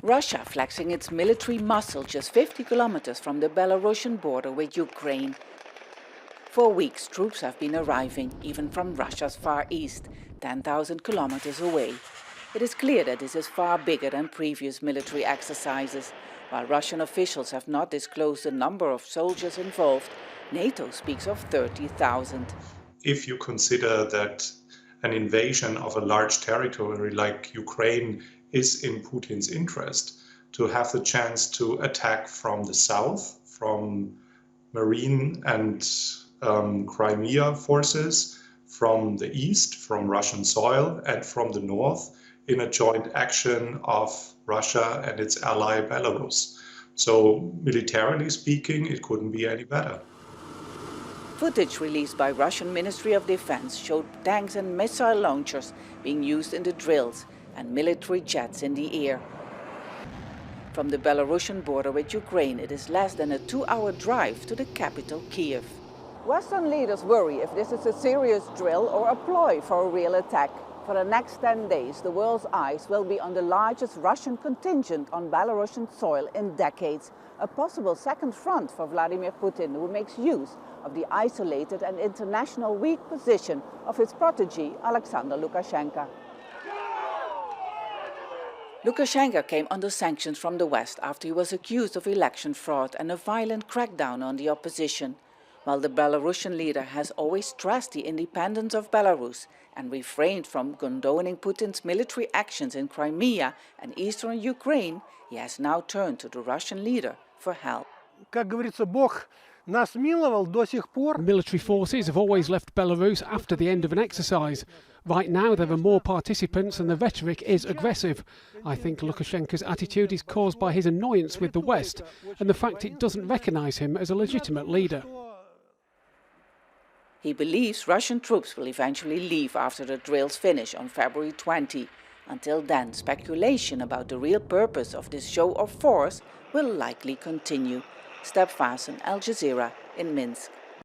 Russia flexing its military muscle just 50 kilometers from the Belarusian border with Ukraine. For weeks, troops have been arriving, even from Russia's far east, 10,000 kilometers away. It is clear that this is far bigger than previous military exercises. While Russian officials have not disclosed the number of soldiers involved, NATO speaks of 30,000. If you consider that an invasion of a large territory like Ukraine is in Putin's interest, to have the chance to attack from the south, from Marine and Crimea forces, from the east, from Russian soil, and from the north, in a joint action of Russia and its ally Belarus. So militarily speaking, it couldn't be any better. Footage released by Russian Ministry of Defense showed tanks and missile launchers being used in the drills and military jets in the air. From the Belarusian border with Ukraine, it is less than a 2-hour drive to the capital, Kiev. Western leaders worry if this is a serious drill or a ploy for a real attack. For the next 10 days, the world's eyes will be on the largest Russian contingent on Belarusian soil in decades, a possible second front for Vladimir Putin, who makes use of the isolated and international weak position of his protege, Alexander Lukashenko. Lukashenko came under sanctions from the West after he was accused of election fraud and a violent crackdown on the opposition. While the Belarusian leader has always stressed the independence of Belarus and refrained from condoning Putin's military actions in Crimea and eastern Ukraine, he has now turned to the Russian leader for help. Military forces have always left Belarus after the end of an exercise. Right now there are more participants and the rhetoric is aggressive. I think Lukashenko's attitude is caused by his annoyance with the West and the fact it doesn't recognise him as a legitimate leader. He believes Russian troops will eventually leave after the drills finish on February 20. Until then, speculation about the real purpose of this show of force will likely continue. Step Vassen, Al Jazeera in Minsk.